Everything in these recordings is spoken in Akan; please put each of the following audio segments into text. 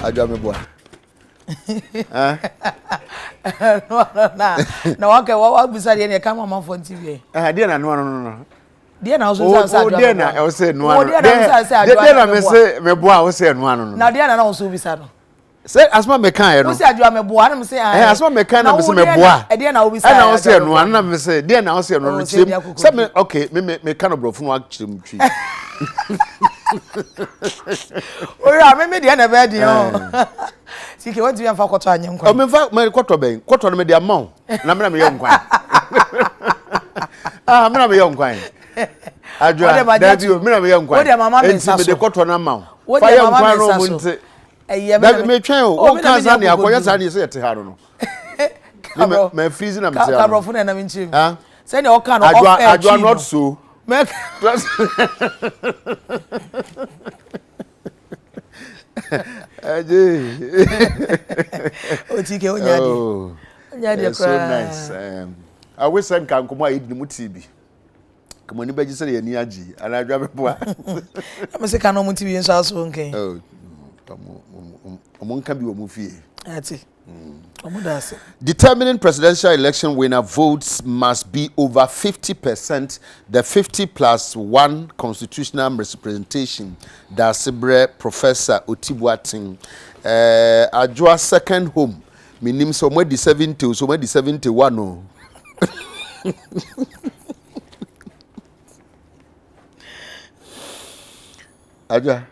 adwa me boa no okay what be say dey come am for TV dey na no dey na also say adwa dey na e say no ano dey na me say me boa o say no ano no na dey na also be say no say asma me kan e no o say adwa me boa na me say asma me kan na me say me boa e dey na o be say na o say no ano na me say dey na o say no say me okay me kan obrofo no akire mtwi Ora me dey na be dey o Sike want to fa kwoto anye nkwan. O me fa me kwoto ben. Kwoto no me dey amount. Na me na me ye nkwan. Ah, me na me ye nkwan. Adwa, daddy o me na me ye nkwan. Wo dey mama me nsa so. Me dey kwoto na amount. Fa ye nkwan no mu nti. Eye me twen o kan sa ne akoya sa ne se yete ha no. Me freeze na me say. Kabrofo na me nchim. Ah. Say ne o kan no off air. Adwa not so. Make Otike onyade. Onyade so nice. I wish I can come eat mu TV. Come on, beji say ni agi. Ana adwa me boa. Am say kan no mu TV nso aso nken. Oh. Omonka bi wo mu fie. Ati. Determining presidential election winner votes must be over 50%, the 50+1 constitutional representation. That's Professor Otibuatin. Adwa second home. Minim somewhere the 70, somewhere the 71. No. Adwa.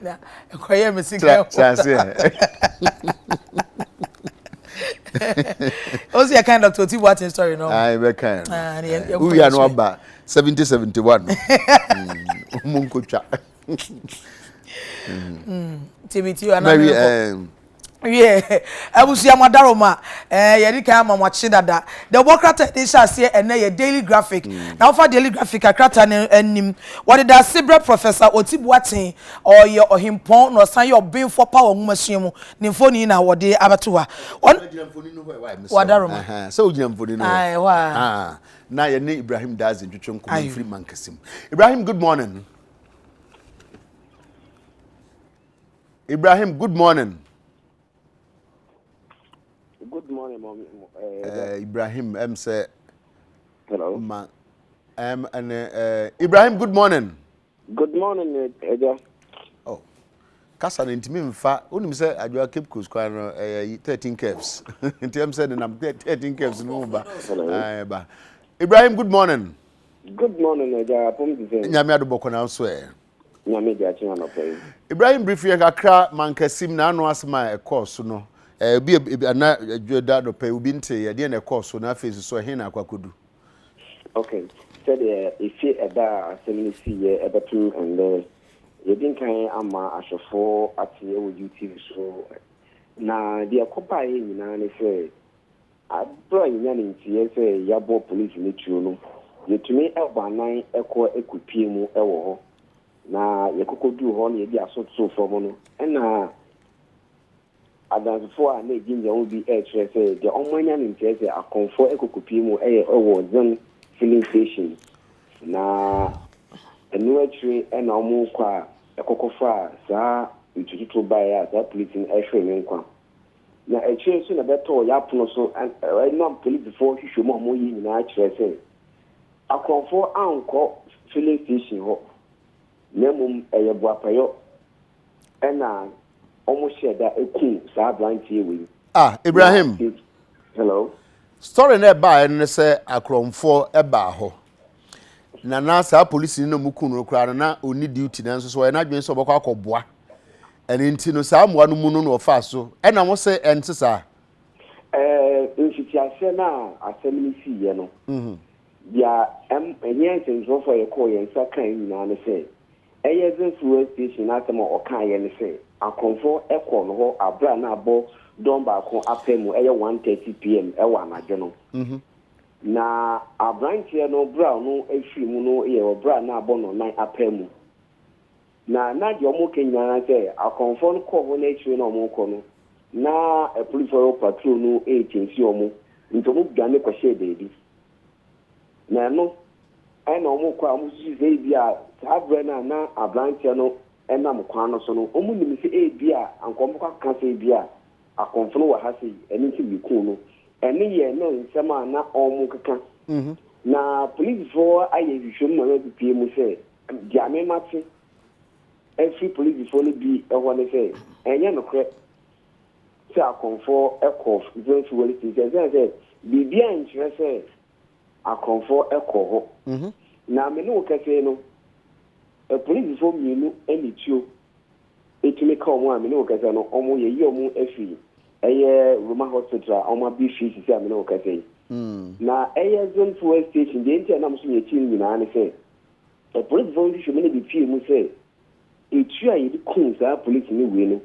Na, ekoye me singa. Also, a kind of Dr. Otibuatin story, no? I be kind. We are no about 70-71. Munkucha. TBT, and yeah, I will see a madaroma. Yadika, Mamma Chidada. The Wokrata is here and a daily graphic. Now for daily graphic, a cratan and him. What did that Sibra Professor Otibuatin or your or him pon or sign your bill for power mushroom, Nymphony in our day abatua. Wadaroma. So, Jim for the no. Now your name Ibrahim does in Juchon free Mankasim. Ibrahim, good morning. Ibrahim, good morning. Good morning, Mom. Ibrahim, say hello. Ibrahim, good morning. Good morning, Eja. Oh, Kasa intimi mfa. Unim say adwa keep course kwano 13 caps. Ntem say na 13 caps no ba. Ba. Ibrahim, good morning. Good morning, Eja. Apom di say. Nyame adoboko na so e. Nyame di achi na pay. Ibrahim brief ye kakra mankasim na anu asma e course no. Bi na adweda do pay ubi nte ye de na course na face so he na akwakodu. Okay. Said if you eda assembly see ye ebetu and you didn't kind ama ashofo ati e wo YouTube so na de akopa ye nyina ne say abro nya ne ntie say yabo police ne tuo no yetumi eba nan ekọ ekupie mu ewo ho na yekokodu ho na ye bi asotso from no na advanced for na ejinja wo bi say the omanya ne ntie say akonfo ekokupie mu ewo zone filling station na enu atri na omu kwa ekokofa saa itututu baya that police in ehwe nkwa na etri so na beto ya pono so na police before hwehwe mo yi nyina akire say akonfo anko filling station ho nemum eyeboapayo na omu sheda eku saa blantie we Ibrahim, hello story na ba en say akromfo eba ho na saa police ni no mukunu kra na oni duty na so na dwen so bokọ akọboa eni nti no saa moa no mu no ofa so na mo say ente saa nfiti ase na assembly si ye no ya enye senso for ye call ye nsa kan nyina ne say eye the fuel station na temo o kan ye ne say akonfo ekọ no ho abra na abo don ba ko apemu eye 1:30 pm e wa anadwo no na abranche no bra no efiri mu no ye obra na abo no nan apemu na de omo kenya say akonfo no ko ho na etiri na omo ko no na a police patrol no agency omo ntomo gane ko she baby na no ai na omo ko amu si say bia abra na abranche no ɛnam kwan no so no ɔmo nim sɛ ebi a ankɔmfo ka sɛ ebi a akɔmfo wɔ ha sɛ ɛne nti biku no ɛne yɛ na nsɛm a na ɔmo keka na polisifoɔ ayɛ hwehwɛmu ma wɔbepie mu sɛ deɛ memate every polisifoɔ no bi ɛhɔ ne sɛ ɛnyɛ nokorɛ sɛ akɔmfoɔ ɛkɔ zɛnsi wɔ ne sɛ biribiara nkyerɛ sɛ akɔmfoɔ ɛkɔ hɔ na me ne wo kɛsɛ no polisifoɔ mmienu ɛne tuo ɛtumi ka ɔmo a me ne wo kɛsɛ no ɔmo yɛyi ɔmo afiri ɛyɛ Roma hospital a ɔmo abi fii sisi a me ne wo kɛsɛ yi na ɛyɛ zone 4 station deɛ nti a nam so yɛkyi no nyinaa ne sɛ polisifoɔ nhwehwɛ mu no bi pie mu sɛ ɛtu a yɛde kum saa polisi ne wei no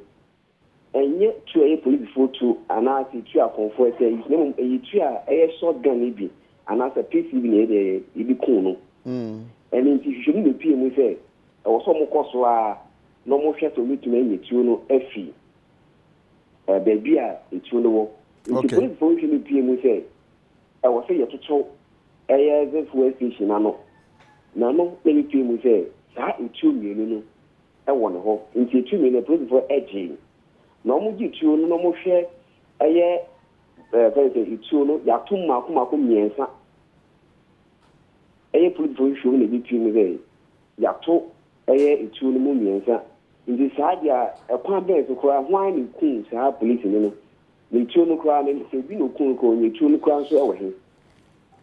ɛnyɛ tu a ɛyɛ polisifoɔ tu anaasɛ tu akɔmfoɔ sɛ na mmom ɛyɛ tu a ɛyɛ shotgun no bi anaasɛ PCB na yɛde kum no ɛne nti hwehwɛ mu bɛpie mu sɛ ɛwɔ sɛ ɔmokɔ so a na ɔmohwɛ sɛ ɔmɛtumi anya tuo no afi baabi a ɛtuo no wɔ nti polisifoɔ nhwɛ mu pie mu sɛ ɛwɔ sɛ yɛtoto ɛyɛ zefo station ano na no na bɛpie mu sɛ saa ɛtuo mmienu no ɛwɔ ne hɔ nti ɛtuo mmienu polisifoɔ ɛgye na ɔmo gye tuo no na ɔmo hwɛ ɛyɛ fɛsɛ tuo no yɛato mmaako mmiɛnsa ɛyɛ polisifoɔ nhwɛ mu na ebi pie mu sɛ yɛato ɛyɛ tuo no mu mmiɛnsa nti saa deɛ ɛkwan bɛn so koraa hwan ne kun saa polisi no na tuo no koraa no sɛ ebi na kun koraa onye tuo no koraa nso ɛwɔ he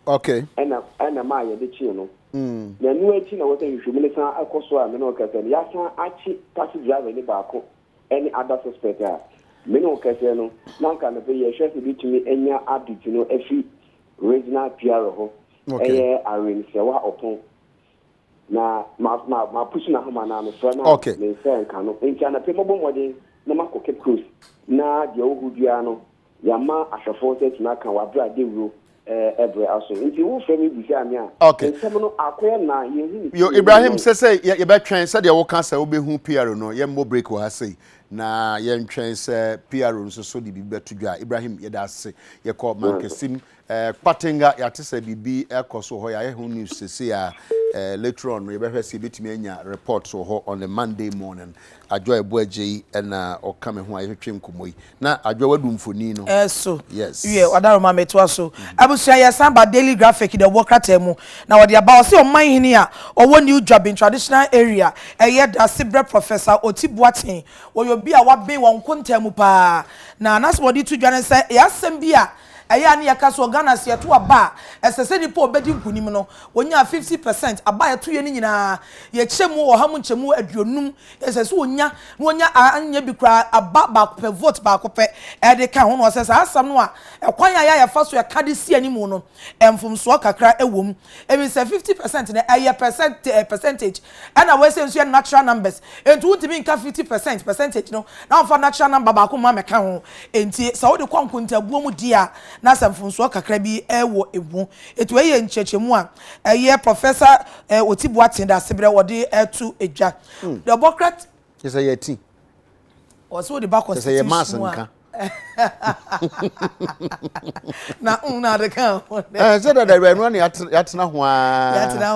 okay ɛna maa yɛde kyee no na ɛno akyi na wɔsɛ nhwɛ mu no san akɔ so a me ne wɔkɛsɛ no yɛasan akye taxi driver ne baako ɛne other suspect a me ne wɔkɛsɛ no na nka no pɛ yɛhwɛ sɛ bitumi anya update no afi regional PR hɔ ɛyɛ awensewa ɔpɔn na ma push na homa na me fra na me nsa nka no nti ana pɛ mɔbɔ mmɔden na makɔ Cape Coast na deɛ wohu dua no yɛama ahwɛfoɔ sɛ tumi aka wabra dewuro ɛbrɛ aso nti wo frɛ me bisa me a nsɛm no akɔyɛ na yɛhu yo Ibrahim sɛ yɛbɛtwɛn sɛ deɛ woka sɛ wobɛhu PR no yɛmmɔ break wɔ ha sei na yɛntwɛn sɛ PR nso so de bibi bɛto dwa Ibrahim yɛda ase yɛkɔ mankesim Patenga yɛate sɛ bibi ɛkɔ so hɔ yɛayɛ ho news sese a later on yɛbɛhwɛ sɛ yɛbɛtumi anya report so hɔ on the Monday morning adwo ebo agye na ɔka me ho a yɛhwetwe nkɔmmɔ yi na adwo wadu mfoni no so yes wadaroma metoa so abusua yɛsan ba daily graphic the workrata mu na wɔde aba ɔse ɔman hini a ɔwɔ new job in traditional area ɛyɛ Dasibre Professor Otibuaten wɔyɛ bi a wabe wɔn konta mu pa na nas wɔde to dwane sɛ yɛasɛm bi a ɛyɛ ani yɛka so Ghana se to aba ɛsɛsɛ nipa obedi nkunim no wonya 50% aba yɛto yɛ ni nyinaa yɛkyɛ mu wɔ ha mu nkyɛmu aduonum ɛsɛsɛ wonya anya bi kra aba ba ko vote ba ko pɛ ɛde ka ho no ɔsɛsɛ asam no a ɛkwan ya yɛfa so yɛka de si animu no ɛmfomso kakra ɛwom ɛbi sɛ 50% na ɛyɛ percentage ɛna we say nso yɛ natural numbers enti wontimi nka 50% percentage no na ɔfa natural number ba ko ma meka ho enti sɛ wo de kwankontabuo mu dia na samfunso kakra bi ewo ewu etu eye nchechemu a eye Professor Otibuaten Dasibre wode etu edwa the Democrat is a yeti also the back is a mass nka na de kan say that we no yatena ho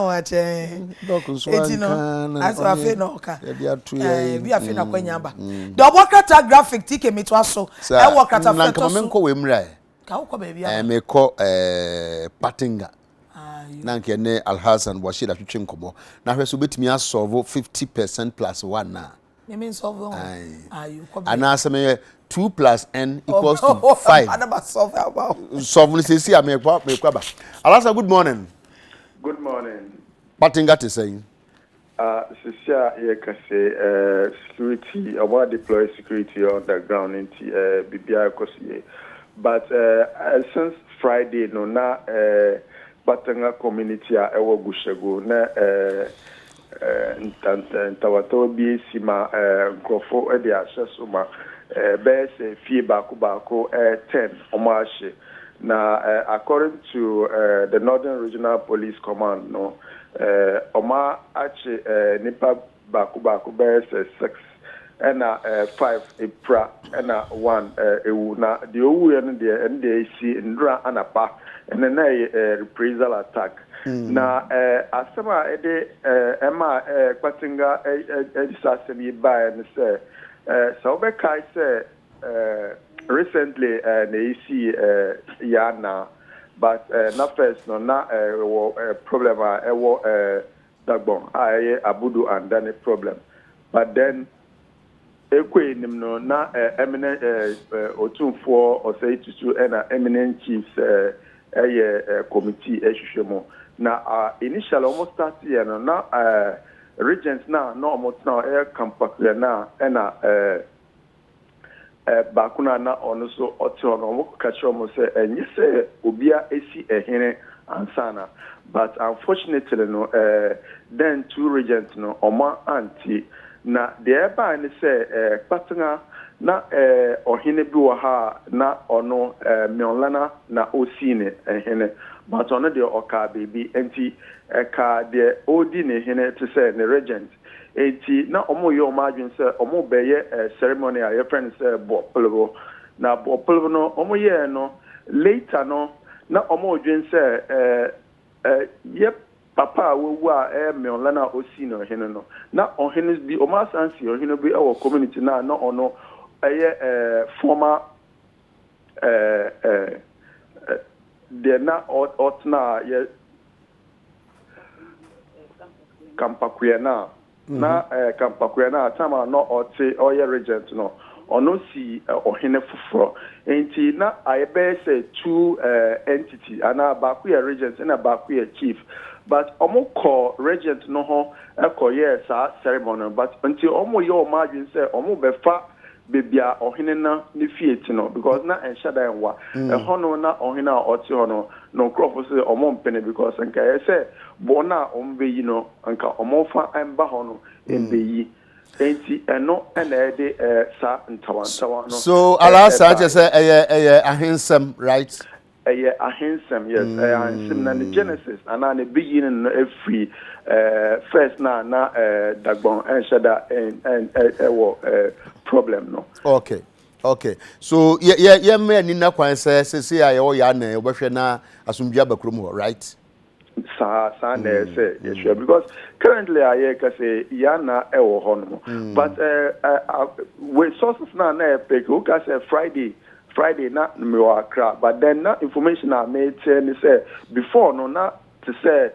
a etino as wa fe no ka bi afe na kwanya ba the Democrat graphic tike meto aso e wo kata fe to so nka we mra ka uko baby a me ko Patenga na nke ne Alhassan Washida twetwe nkomo na hwe so betimi asolve 50% plus 1 na me mean solve you ko and aseme 2 plus n equals to 5 anaba solve about solve say see me kwa ba Alhassan good morning Patenga to say Sisia yekase security about deploy security on the ground into BBI kosie but since Friday no na Patenga community a ewo Bushego na ntawato bi sima nkrofo e de access uma be se fie baako 10 omaahye na according to the Northern Regional Police Command no oma ache nipa baako be se 6 and 5 epra and 1 ewu na the owu no de see ndra anapa and then reprisal attack. Now, asema ede Emma Kwatinga disasemi by and say so Bekai say recently they see Yana, but not first no na problem Dagbon Abudu and then a problem, but then ekwe nim no na eminent otumfo or say to and eminent chiefs committee ehwehwemo na initially almost start here no na regents na no almost now campaign na na bakuna na ono so oto no mo ka kire mo say enye say obia esi ehene ansana, but unfortunately no then two regents no oma anti na thereby ni say patanga na ohine bi wo ha na ono mionlana na osine ehene, but ono de oka baby enti ka de odi ne hene to say ne regent enti na omo yo madwin say omo beye ceremony a your friend say bopolo na bopolo no omo ye no later no na omo dwin say yep papa wo a mionlana osine ohene no na ohene bi omo asansi ohene bi e wo community na ono former they're not otna Kampakwena na Kampakwena tama no ote oye regent no ono si ohene fufuro enti na ayebe say two entity ana bakuya regent na bakuya chief, but omo call regent no ho ekoye sa ceremony, but until omo yo imagine say omo befa bebia ohene na ne fieti no because na enshada enwa hono na ohene a oti hono no crop say omo mpene because nka say bona ombeyi no nka omo fa emba hono embeyi enti eno na ede sa ntawantawa no. So alasa just say ahensem, right? Ahensem, yes. Ahensem na the genesis and na the beginning every first na dagbon enshada and problem no. Okay. So yeah me ni na kwan say aye wo ya na obehwe na asumdua bakrom ho, right? Sa na say yes, because currently I can say yana ewo ho no, but with sources na pick who can say Friday na me wa Accra, but then na information I made say before no na to say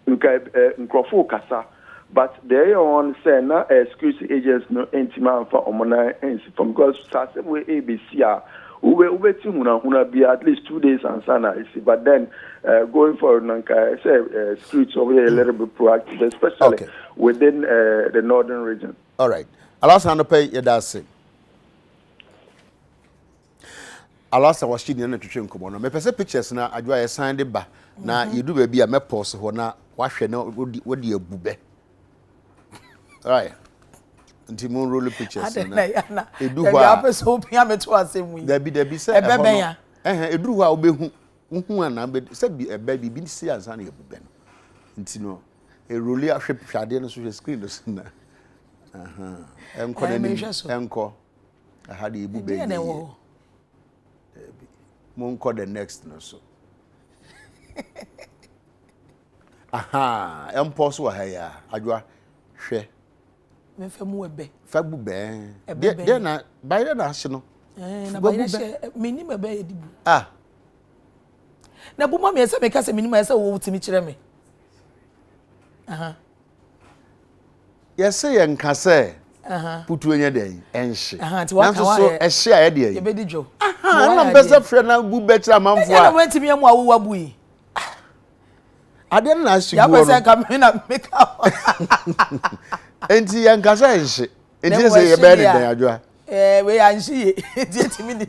nkrofo kasa, but they on say na security agents no entiman for omona ensi from because same way ABC we ti huna be at least 2 days and sana isi, but then going forward nanka say streets over here a little bit proactive, especially within the northern region. All right, alasa no pay yedase alasa was she na twetwe nkomo no me pese pictures na adwa ye signed ba na yedu ba bia me pause ho na wahwe na wodi abube. All right, until moon roll pictures na edu ho a pese opia me to asem wi da bi se ebeben ya edu ho a obehu hu ana se bi eba bi si ansa na abube no nti no e roll ahwe hwade no so hwe screen no na enko na ni enko aha de ebube ni Monko the next no so. Aha, empos wa haya adwa hwe. Me fa mu ebe. Fa bube. De na bayre na hye no. Na bayre hye meni me be edibu. Ah. Na bu ma me se me ka se meni ma se wo wutimi kire me. Aha. Yes ye nka se. Aha. Putu enye den enhye. Aha, ti wa ka wa. So ehye a ye de ye be di jo. Na mbese fre na bube kira manfo a. Na wentimi amu awu abu yi. Ade na ashigo no. Ya pese ka me na make up. Enti ya nka se enhye. Enti se ye be de den adwa. We anhye enti etimi ni.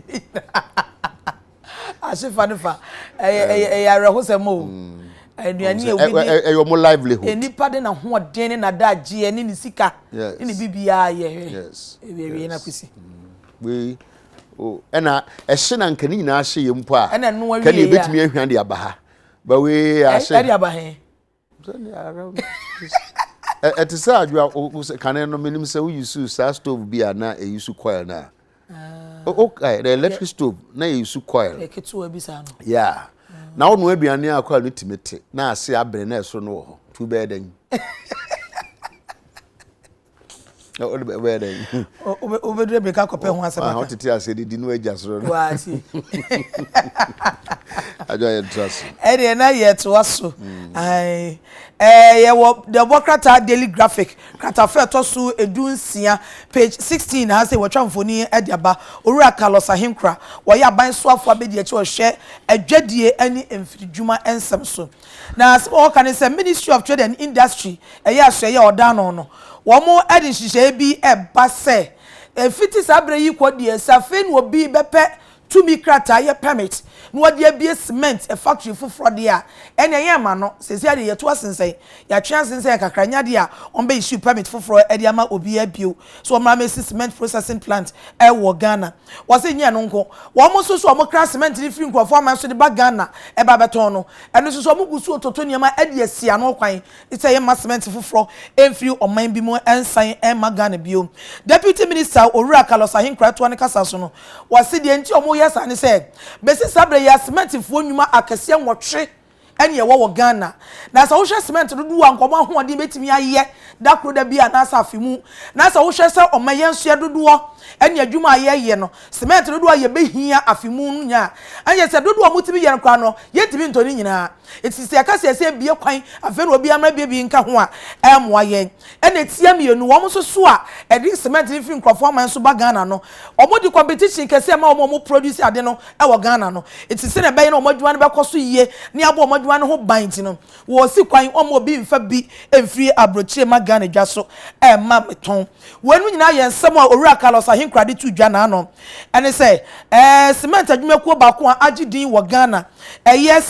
Ashifa no fa. Ya rehosem o. Aduani e your more livelihood. Enipa de na hoden na daje eni ni sika. Ni bibia ye. Yes. We na kwisi. We ena ehye na nka ni na ahye yempo a. Ena no ka ne betimi ahwan de abaha. Ba we ahye. E de abahe. So ni around. It is adwa kan no menim say we use stove bia na e use coil na. Okay, the electric stove na e use coil. E ketu abi sa no. Yeah. na wo no aduane akwa no timete na ase abre na eso no ho tu be den o be den o be be ka kope ho asema ha tete ase di no agya soro no wa si ajo ye trust ere na ye to aso ai ye wo the Bokrata Daily Graphic krata to so edunsia page 16 ha say watwa mfoni ediaba owura Carlos Ahinkra wo ya ban so afo abedi eche wo hwe adwadie ani emfidjuma ensem so na all can say Ministry of Trade and Industry eya so ye odano no wo mo edi hihye bi eba se efiti sabre yi kwodie safe no bi bepe tumi krata ye permit no wode abie cement a factory foforo de a ene ye ma no sesi ade ye to asensen ya twa asensen kakranya de a on be issue permit foforo e de ama obi abio so omra me cement processing plant e wo Ghana wose nya no nko wo mo so mo kra cement ni free nkofo ama so de ba Ghana e ba beton no eno so mo gusu ototo niam e de asia no kwan ite ye ma cement foforo e free oman bi mo ensan e ma Ghana bio Deputy Minister Owura Carlos Ahinkra to an kasa so no wose de nti omo yes ani say besi sabre ya cement fo nwuma akese nwotwe ene ye wo Ghana na sa wo hwe cement dodo wa nkomo ahoɔden betimi aye da kro da bia na sa afimu na sa wo hwe se omayen so dodo ene adwuma aye no cement dodo ye behia afimu nya anye se dodo mutimi ye nkwa no yentimi ntoni nyina etisi akase se bie kwan afa no obi amra bie nka ho a emo aye ene tia mienu wo so so a edi cement ni fi nkrofo man so ba Ghana no omo di competition kese ma omo produce ade no e wo Ghana no etisi na be ye no omo adwuma no be koso yie ni abo omo adwuma no ho banti no wo si kwan omo bi mfa bi emfiri abrochire ma Ghana dwa so e ma meton wenu nyina ye nsem a Owura Carlos Ahinkra de tu dwa na no ene se cement adwuma kuo ba ko a agidin wo Ghana ye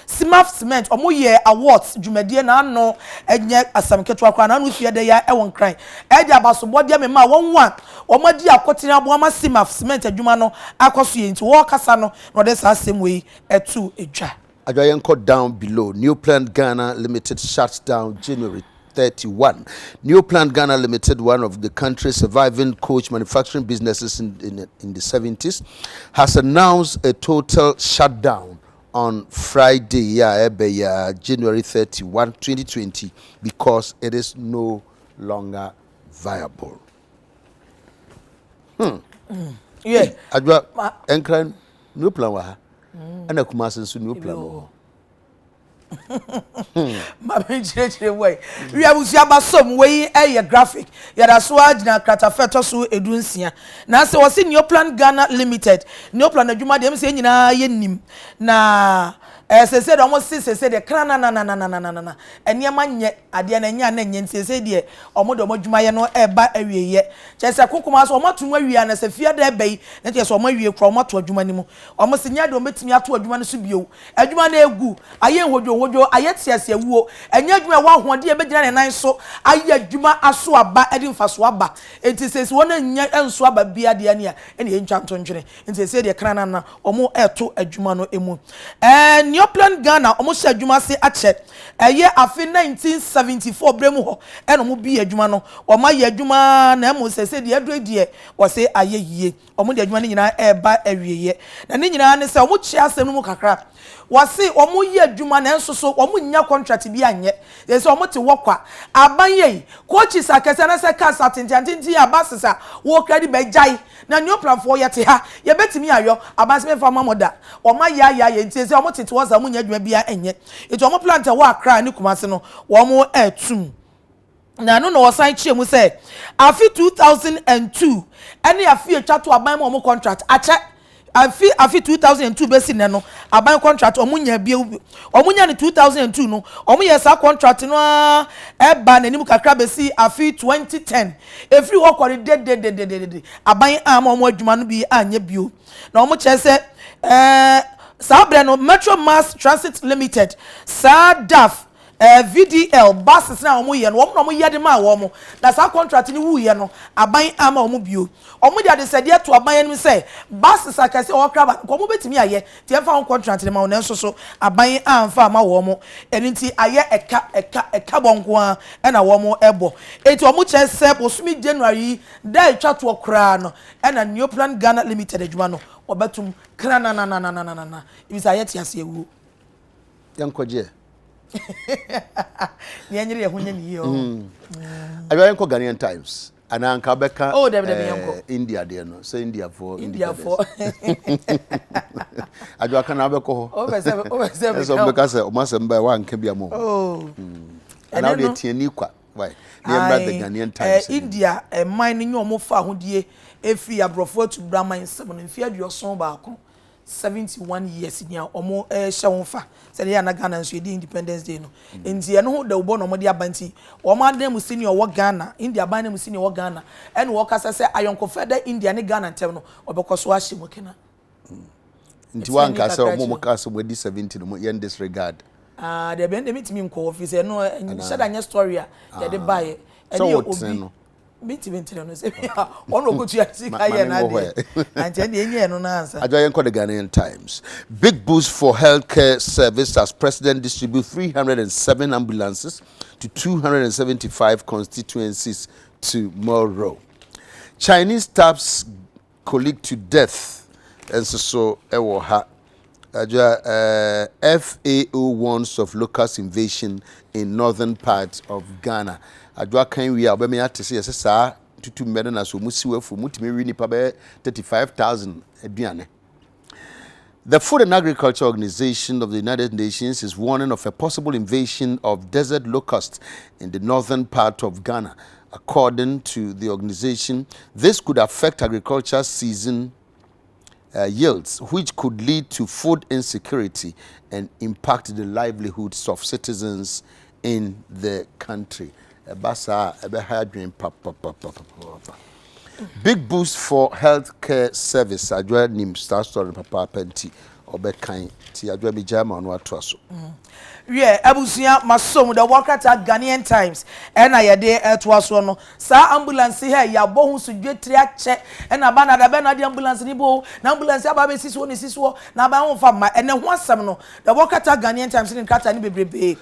Simaf cement omo ye awards dwumadie na no enye asamketo akwa na no fie de ya ewon kran e de abasobode me ma wonwa omo di akotene abo ama Simaf cement adwuma no akoso ye nti wo kasa no no de sa semwe etu edwa Adwayen cut down below. New Plant Ghana Limited shuts down January 31. New Plant Ghana Limited, one of the country's surviving coach manufacturing businesses in the 70s, has announced a total shutdown on Friday, January 31, 2020, because it is no longer viable. Yeah. Adwa enkran new plan wa. Ana kuma sensu new plan o. Ma be chire way. We abusia ba som we e graphic. Ya da so agina krata feto so edunsia. Na se wo se New Plan Ghana Limited. New Plan adwuma dem se nyina ye nim. Na se do mo se de kran na eniema nye ade na nya na nye se de omo do adwuma ye no e ba awieye che se kokoma so omo tun awie na se fia da bai na che so omo awie kro omo to adwuma ni mu omo se nya do metimi ato adwuma no so bio adwuma na egu aye hodwo aye tiase awuo enya adwuma wa hoɔde e begina ne nan so aye adwuma aso aba edi mfaso aba enti se wona nya enso aba bia de ane a ene ye ntwa ntontwene enti se de kran na omo eto adwuma no emu New Plan Ghana almost adwuma se ache eye afi 1974 bremu ho eno mo bi adwuma no o ma ye adwuma na mo se de adro die wo se aye yie o mo de adwuma ni nyina e ba awieye na ni nyina ne se o mo chi asem no mo kakra wo se o mo ye adwuma na enso so o mo nya contract bi anye ye se o mo te wokwa abanye coaches akese na se ka satintantinti abasesa wo kredi be jai na New Plan for ye te ha ye betimi ayo abaseme fa mamoda o ma ya ye ntie se o mo tete wo za mo nya adwuma bia enye eto o mo plant wa akra ni kumase no wo mo etum na no no sign chie mu say afi 2002 ene afi etwa to aban mo contract ache afi 2002 besi ne no aban contract omunya bia omunya ni 2002 no omunya sa contract no e ba nanim kakra besi afi 2010 every work on de aban am omo adwuma no bi anya bio na omo che se Sabre no Metro Mass Transit Limited SADAF VDL buses na omo ye no omo ye de ma wo mo na sa contract ni wu ye no aban ama omo bio omo de sede to aban ni say buses akase o kra ba ko mo betimi aye ti e fa contract ni ma wo nso so aban amfa ma wo mo enti aye eka bonko a e na wo mo ebo enti omo che se bosumi January da etwa to kra no e na New Plan Ghana Limited adwuma no obetum kra na ibisa yeti ase ewu yankoje ni enyere ye hunya ni yo ayo yanko Ghanaian Times ana anka beka oh yanko India de no say India for ajo aka na beko o be se so beka say o masem ba wa nka bia mo ana de tiani kwa why the Ghanaian Times India mine nyo mo fa hodie efi abrofo to brahman 7 mfi aduoson baako 71 years nia omo hye won fa se ya na Ghana nso di Independence Day no enti eno ho da ubo no mo de abanti o ma dan mu senior wo Ghana India ban mu senior wo Ghana eno wo kasa se ayonko feda India ne Ghana tem no obekoso ahye mo kena nti wan kasa o mo kasa mo di 70 no yen disregard de ben de mitimi nko office no shada nya story a de de bae eni obi mitimi no se ono gotu asika ye na de ante de enye no na ansa ajo yenko the Ghanaian Times. Big boost for healthcare service as president distribute 307 ambulances to 275 constituencies tomorrow. Chinese staffs colleague to death and so ewo ha FAO warns of locust invasion in northern parts of Ghana. Adwa kan wi abame atese yesa sa tutu mmede na so musiwafu mutime wi nipa be 35,000 aduane. The Food and Agriculture Organization of the United Nations is warning of a possible invasion of desert locusts in the northern part of Ghana. According to the organization, this could affect agriculture season yields, which could lead to food insecurity and impact the livelihoods of citizens in the country. Big boost for healthcare service. Adwa nim star story papa penti obekan ti adwa bi jama no atoaso. Abusia masom the workata Ghanaian Times na yede etoaso no sa ambulance here ya bo hu sudwetri ache na ba na da be na di ambulance ni bo na ambulance aba be sisi wo ni sisi wo na ba hu fa ma ene ho asem no the workata Ghanaian Times ni kata ni bebrebe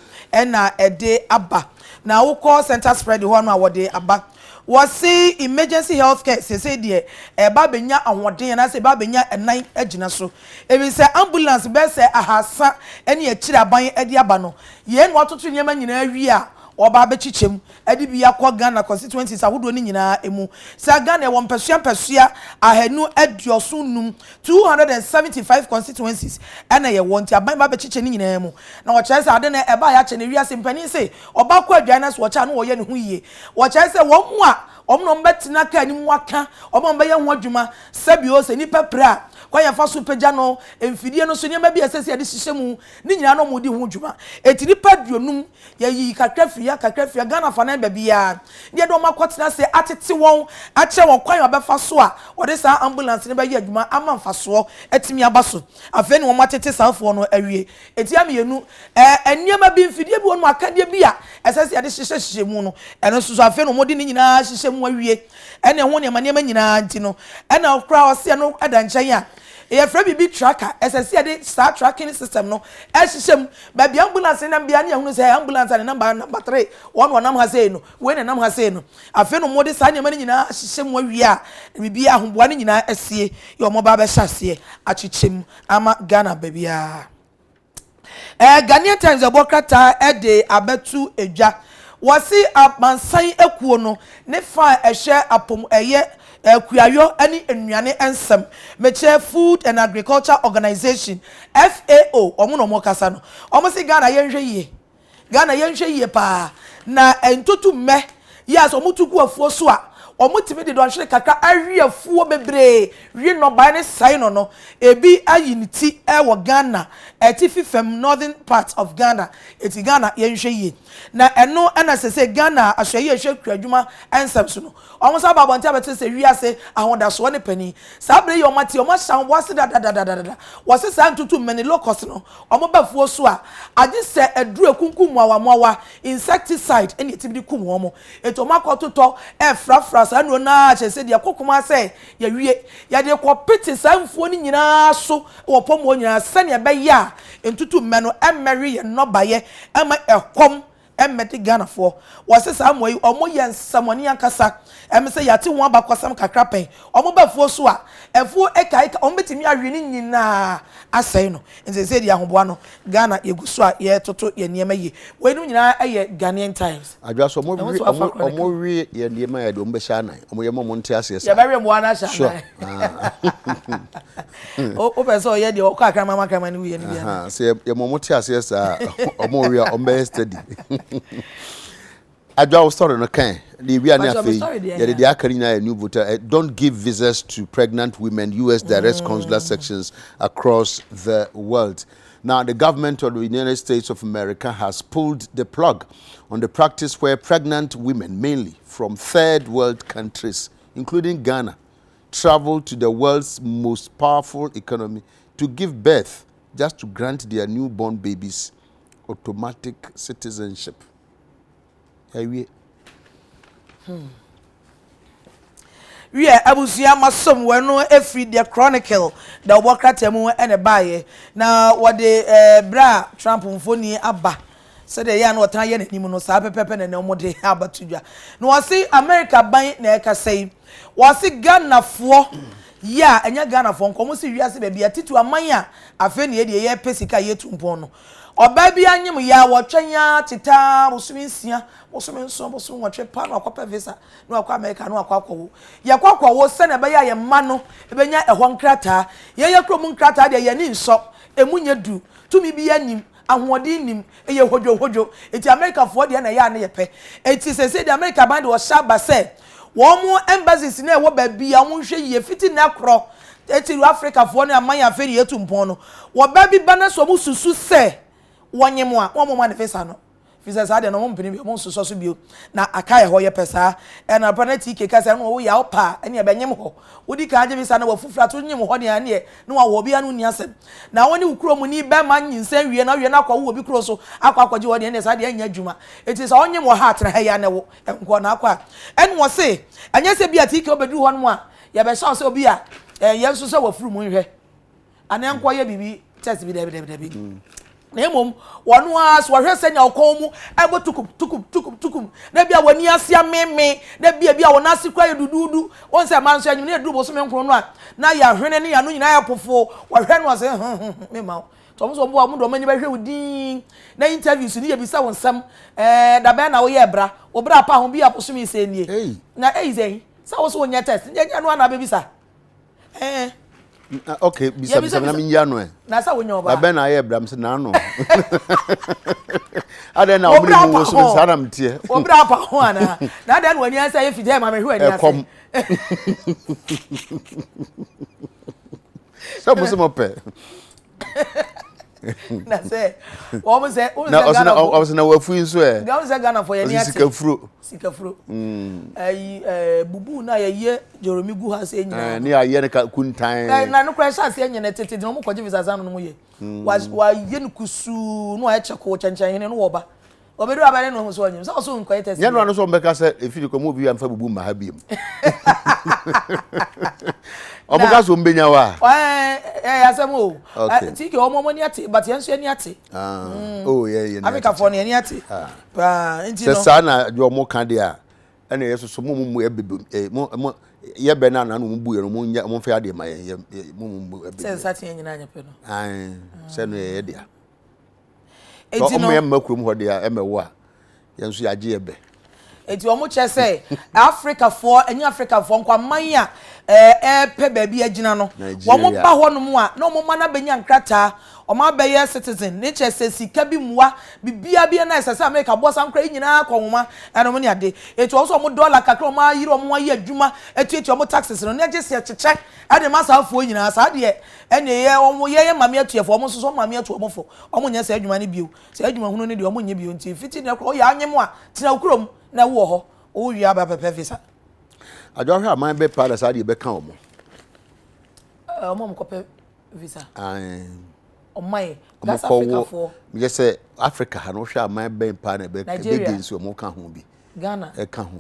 na ede aba na wo call center spread ho no awode aba wasi emergency healthcare say de ba benya ahoden na say ba benya enan agina so ebi say ambulance be say ahasa ene akira ban ade aba no ye no atoto nyema nyina awi a oba be chichem ade bi yakọ Ghana constituencies ahodo ni nyina emu say Ghana won pesua ahanu adiosunum 275 constituencies ena ye won ti aban ba be chiche ni nyina emu na wo kire say ade na eba ya che ne wi asempani say oba kwa adwan so wo cha no wo ye ne ho yie wo kire say wo mu a omno mbetina ka ni mu aka omno ye ho adwuma sabio se ni pepra kwa ya fa so pagya no emfidie no so ne ma bi asese ade hihemu ni nyina no mu di ho adwuma etini paduonum ye yi kakafia Ghana fa na bia de do makotena se atete won ache won kwan obefa so a ode sa ambulance ne ba yi adwuma ama mfa so etimi abaso afa ni won matete sanfo no awie eti amienu eniema bi mfidie bi won akade bi a asese ade hihemu no eno so afa no modi ni nyina hihemu awie ene ho ne ma nyina nti no ena okra ose no adanchen a e fra bibi tracker SSC ade start tracking system no ehihim ba bi ambulance na bia na hunu say ambulance na number 3 one nam ha say no we na nam ha say no afi no modi sa nyama nyina ehihim awie a bibi ahomboa ni nyina asie ye omo ba be hyase achichem ama Ghana ba bia Ghanaian Times abokata ede abetu edwa wasi abansan ekuo no ne fa ehye apom eye kuayo ani enuane ensem meche Food and Agriculture Organization FAO omo no mo kasa no omo si Ghana yenhwe yie pa na entotu me yes omo tuku afuo so a omo timi de don hwere kaka awie afuo bebre wie no ba ne sai no ebi ayiniti wo Ghana etififem northern part of Ghana eti Ghana yenhwe yie na eno na sese Ghana ahwaye ehwe kwadwuma ensem so no omo sa ba bonta bete se wiase ahodaso ne pani sabre ye omati omo hyan wase da wase sa ntutu meni locust no omo bafuo so a age se eduru ekunkum awamowa insecticide eni etibidi kum omo eto makototo frafra sa no na che se de kokoma se ya wie ya de ko piti sanfuo ni nyina so wo pomo nyina se ne be ya ntutu me no emeri ye no baye ema ekom emmeti Ghana for was sa moy omo yen samoni ankasa em say yate won abakwasam kakra pen omo bafuo so a efuo ekai omo betimi awe ni nyina asai no nze say dia hoboa no Ghana yeguso a ye toto ye niema yi we no nyina eye Ghanaian Times adwa so omo wi ye niema ya de omo be sha nan omo ye mo nte ase esa ye be mo ana sha o person ye de o ka kra mama kra ni we ni bia say ye mo te ase esa omo wi omo be steady Adwa story no kan the we na afi ye dey akari na a new voter don't give visas to pregnant women US direct consular sections across the world. Now the government of the United States of America has pulled the plug on the practice where pregnant women mainly from third world countries including Ghana travel to the world's most powerful economy to give birth just to grant their newborn babies automatic citizenship. We abusia masom weno every the chronicle the worker temu ene baye na wode bra Trump mfoni aba so de ya na otan ye nanim no sa pepepe na omode aba tudwa no wasi America ban na ekasai wasi Ghana fo ya enya Ghana fo nkomo si wiase ba bia titu aman a afa ne ye ye pesika ye tumpon no oba bi anyim ya wotwanya tita bosuminsia bosuminso bosuminwotwe pa na akwa visa na akwa America na akwa akwo ya kwakwa wo se na be ya ye ma no ebenya ehon nkrata ye krom nkrata de ye ni nso emunye du tumi bi anim ahodi nim eye hodwo eti America fo de na ya na ye pe eti se de America band wo shaba se wo mu embassies na wo ba bia wo hwe ye fiti na kro eti Africa fo na aman ya feri etumpon no wo ba bi bana so mu susu se wanyemu a wo mo manifesta no visa sa de no mo mpini bi mo soso so bio na aka ye ho ye pesa e na penalty keka se no wo ya opa ene be nyem ho wodi ka age visa na wo fufura to nyem ho ne ane no wa wo bia no ni asem na woni ukuro mu ni be ma nyinsan wie na kwa wo bi kuro so akwaje wo de ne sa de anya adwuma eti sa onyem wo ha tra ha ya ne wo enko na akwa en wo se anya se bia tike obedu ho no a ye be sha se obi a ye so se wo furu mu nhwe ane enko ye bibi test bi de Nemom wonu as wo hwese nya okomu ebo tukum na bia wani asia meme na bia wona asikwa yedududu won se manso anyim na edu bo so menkro no a na ya hwene ne ya no nyina ya pofo wo hwe no ase mema to mo so bo amudo mani ba hwe udin na interviews ni ye bisa won sam da be na wo ye bra wo bra pa ho bia poso mi se nie na zei sa wo so wonya test nya no na be bisa okay, bisa na minya no na sa wonya oba ba na ye bram se na no ade na obri mu so se ara mtie obra pa ho ana na ade na wani ansa ye fide ma me hwe ani ase so mo se mo pe na se wo mo se na wafu nso ga mo se Ghana for ye ni ate sikafuro bubu na ye joromi gu ha se nyina ni aye ne kuntan na no kra sha se nyina tete no mo kwaje visa zan no mo ye wa ye no kusu no a cheko chanchan ne no wo ba obedu abale no so onyim so nko test ye no so mbeka se efiri ko mo bi amfa bubu ma ha biem obuka so mbenya wa asem o tiki o mo ni ate but yenso ani ate oh yeah Africa for ni ani ate pa enti no se sa na jo mo kan de a ene yeso so mo ebebe mo ye be na no mo bu ye no mo fa ade ma ye mo ebebe se sa tie nyina anya pe no se no ye de a enti no mo ye makrum ho de a emewo a yenso ya je ebe enti o mo che say Africa for nkwa man a pe baby agina no wo mo ba ho no mo a no mo mana benya nkrata o ma be ye citizen ne che say sika bi muwa bibia bi na sese America boss ankra nyina akonwoma eno mo ne ade enti o so mo dollar kakra o ma yiro mo ye adwuma eti o mo taxes no ne je se cheche ade ma sa afo nyina sa de ene ye o mo ye mame atuefo o mo so mame atu o mo fo o mo nya se adwuma ne bio se adwuma hunu ne de o mo nya bio enti fiti ne ko o ya anyem a tina okurom na wo ho o wi aba pepe visa ajo hwa man be palace ade be kan omo mko pe visa o mai that's Africa for me say Africa ha no hwa man be pa na be nso mo kan ho bi Ghana e kan ho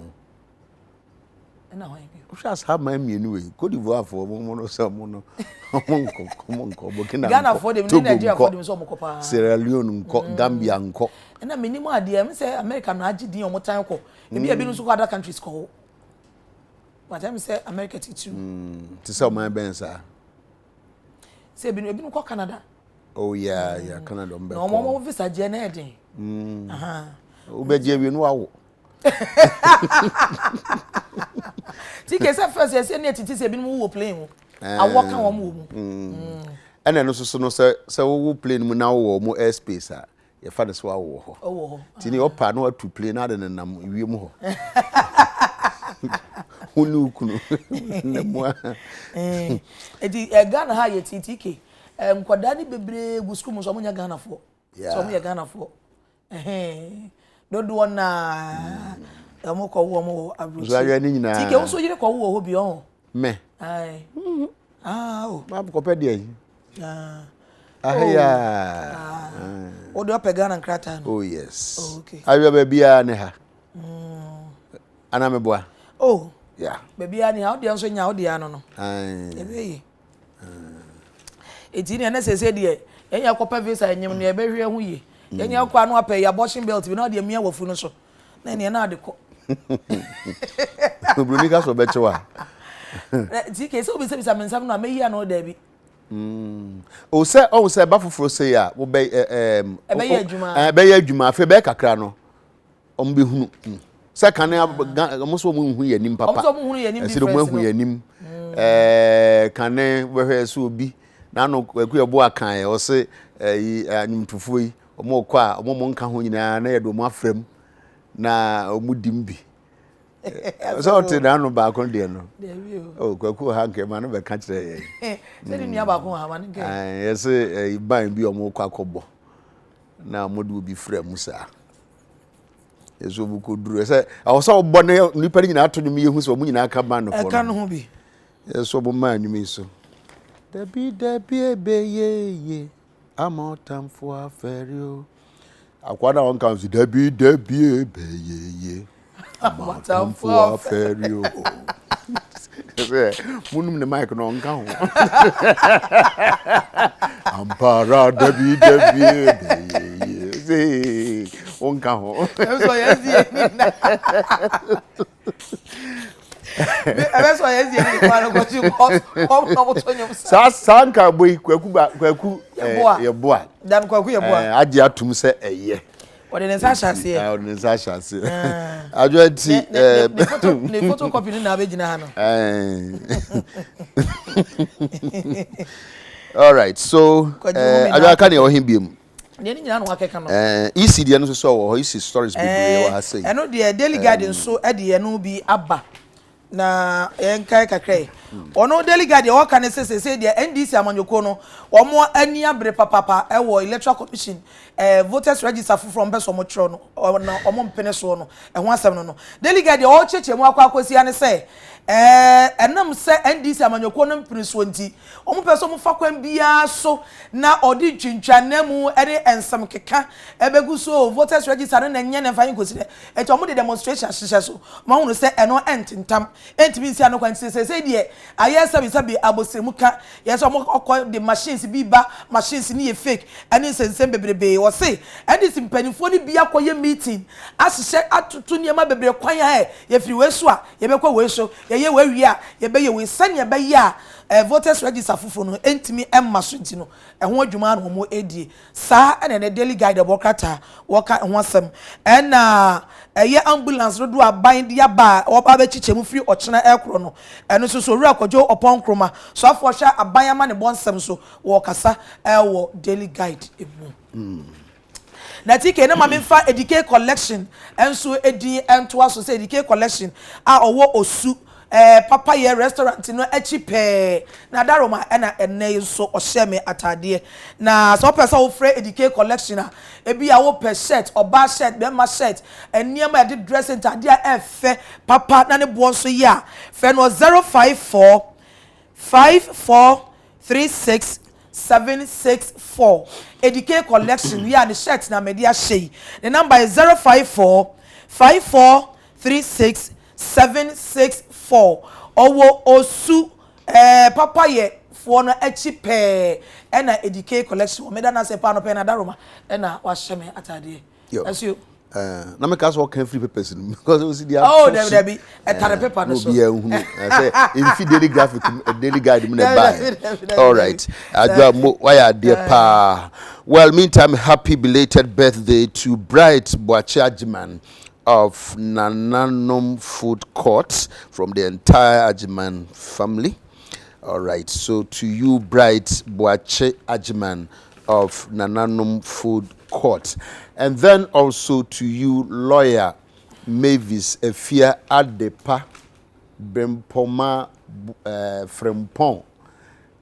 na ho Ushas have my anyway. Cote d'Ivoire for mono some monko Burkina Ghana for them, Nigeria for them so mokopa. Sierra Leone nko, Gambia nko. Na minimum ade am say America na agidi omo tan ko. Ebi ebi no so other countries ko. But I say America too. To say my bensa. Say ebi no ko Canada. Oh yeah, Canada mbe. No mo visa je na eden. Aha. Ubeje wi no awo. Tike say first say na titi say ebi no wo plane wo. Awo kan wo mo. Ene no so no say wo plane mu na wo mo airspace a ye fa de so awo ho. Oh. Tini opa no atu plane na de nam wi mu ho. Hunu kunu. Edi Ghana ha ye titike. Nkwada ni bebre gu school mo so mo nya Ghana fo. So mo ye Ghana fo. Dodo na amo ko wo mo abroad. So ayo ni nyina. Tike wo so yire ko wo ho bi on. Me. Ai. Oh. Ba ko pe de yi. Ah. O do pe Ghana nkrata no. Oh yes. Oh okay. Ayo ba bia ne ha. Ana me boa. Oh. Yeah. Baby ani how dey so nya how dey ano no. Ebe yi. Eti ni na se de enya kopa visa enyem no ebe hwe hu yi. Enya kwa no apɛ ya abortion belt bi na de mia wafu no so. Na ne na ade kɔ. Bruni ka so be chewa. Ti ke so bi se mensam no ameyi ano da bi. O se ba foforo se ya wo be ebe ya adwuma. Ebe ya adwuma afi be kakra no. Om be hunu. Se kan mo so mo hu ya nim papa. Om so mo hu ya nim difference. Se mo hu ya nim. Kan we hwe so obi na no kwaku ye bo akan o se anyimtufo yi omo kwa omo nka ho nyina na ye do mo afrem na omo dimbi so te na no ba kon de no o kwaku ha nke ma no be ka kire ye se ni nua ba kon ha ma nke yes ban bi omo kwa kobo na modu obi frem sa yeso bu ko duru se awo so bo ne nipa nyina ato nyum ye hu so omo nyina aka ban no fo aka no ho bi yeso bo ma nyum so Debi ebeye amotamfo aferio akwada on kan si debi ebeye amotamfo aferio munum ne mic no nka ho ampara debi ebeye se onka ho so yes na ebe so yes ye ni kwa no go ko no to nyom sa sanka boy kwaku ye boa dan kwaku ye boa agi atum se eye ode ne sa hyase ode ne sa hyase ajo ti ne photocopy ni na be gina ha no all right so ajo aka ne o him biem ne ni nyina no akeka no ECD no so wo ECD stories be we wa say eno de Daily Garden so e de no bi aba na enkai kakrai ono Daily Garden o kan se de NDC amanyoko no omo ani abre papa e wo electoral commission voters register from beso mo tro no omo mpene so no e ho asem no Daily Garden o cheche mu akwakosi ane se enam se NDC amanyoko no mpene so nti omo peso mo fa kwan bia so na odi twintwanam ene ensam keka ebegu so voters register na nye ne fa yin kosi e to omo de demonstration hyehyɛ so ma hu no se eno entintam entimi nsi ano kwan se de aye sabi abosemuka yes omo the machines bi ba machines ni ye fake ene sensem bebrebe wo se ene simpanifo ni bia koye meeting asese atutu niema bebre kwan ya ye firi weso a ye bekwa weso ye ye wawi a ye be ye we sane ye be ya voters register fufo no entimi emma so nti no ho adwuma no mo edie sa ene ne Daily Guide bokata woka ho asem ena eye ambulance do aban dia ba oba be chichemu firi ochena ekro no eno so wura kwadwo opon kroma so afo hwa aban ama ne bonsem so wo kasa wo Daily Guide emu na tike na mamemfa Adekye collection enso edin ento aso se Adekye collection a owo osu papa ye restaurant no echi pe na daroma na enne so ohyeme atade na so person wo free Adekye collection a ebi a wo per shirt oba shirt be ma shirt eniema e de dressing tade a efe papa na ne bo so ya fe no 054 5436 764 Adekye collection ya the shirt na media shey the number is 054 5436 764 owo osu papa ye fo no echi pe na Adekye collection me da na se pa no pe na daroma na wa hyeme atade asio na me cast work free papers because we see the there be a tare paper no so be ehunu say in daily graphic daily guide me na buy all right adwa why are there pa well meantime happy belated birthday to Bright Boache Ajiman of Nananom Food Court from the entire Ajiman family. All right, so to you, Bright Boache Ajiman of Nananom Food Court. And then also to you, lawyer Mavis Efia Adepa Bempoma Frempon.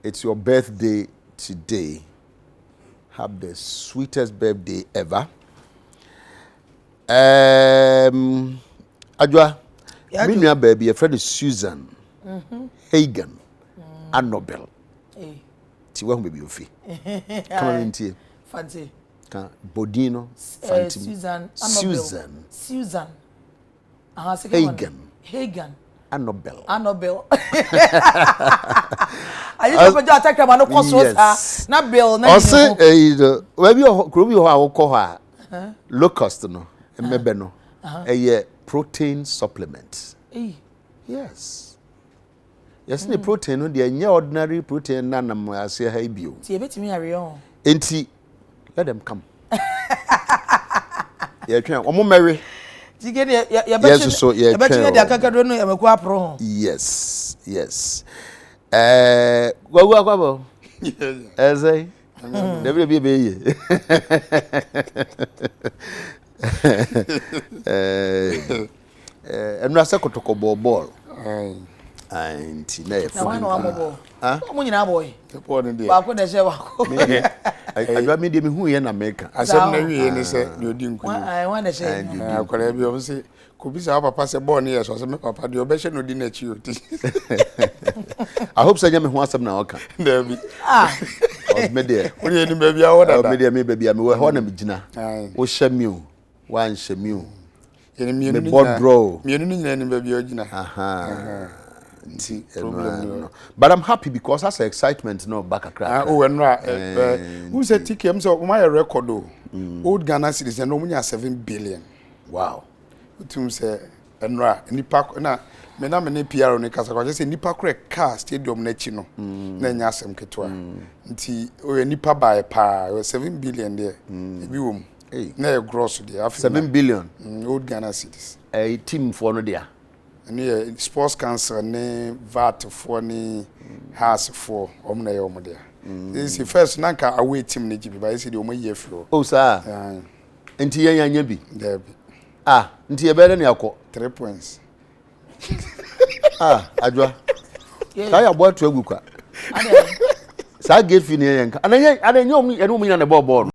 It's your birthday today. Have the sweetest birthday ever. Adwa, me nua baby, your friend is Susan Hagen Annobel. Ti wa baby ofi. Come on into. Fancy. Ka Bodino Fancy. Susan. Hagen. Annobel. Are you going to attack man no cost na bill na. O say we be krobi ho a wo ko ha. Locust no. Mebe no. Protein supplement. Yes. Yes, the protein no dey ordinary protein na nam ase ha bio. Ti ebetimi are on. Enti let them come. Yeah, twen omo merry. Ti get ya bechi. Yes, so yeah. Bechi dey akakado no emeku apro. Yes. Gwagu akwabo. Ezai. Devre bi ye. Enra se kotoko ball. Anti na na wan no amobo. Omo nyina boy. Ba ko de she wa ko. Adwa me de me hu ye na America. Asem na wie ni se de odi nku. Wan de she. Akwara bi o se ko bi sa papa se ball ni ye so se me papa de obehye no di na chi oti. I hope say me hu asem na oka. Na bi. Of me there. Oni ni baby awo da. Me there me baby me we ho na me gina. Wo hye mi o. Wan hye mi o. Ye ni mienu ni. Board draw. Mienu ni nyina ni baby o gina. But I'm happy because that's excitement no back across. Oh, who said TKM so my record old Ghana citizen no munya 7 billion. Wow. Utum say enra nipa na me na me ne PR ne kasa kwa say nipa kre car stadium na chi no na nya asem ketwa. Nti o nipa buy pa 7 billion there. Ebi wom. Na gross there 7 billion old Ghana citizens. A team for no there. And sports council ne VAT for ni house for omna ye omde. This is first nanka away team ne gibi ba say the omo ye flow. Oh sir. Enti yan nya bi. There be. Enti ye be na yakọ 3 points. Adwa. Ka ya bo atu agukwa. Sa gate fi ne yan ka. Ananye omu ye no mu nya ne ball.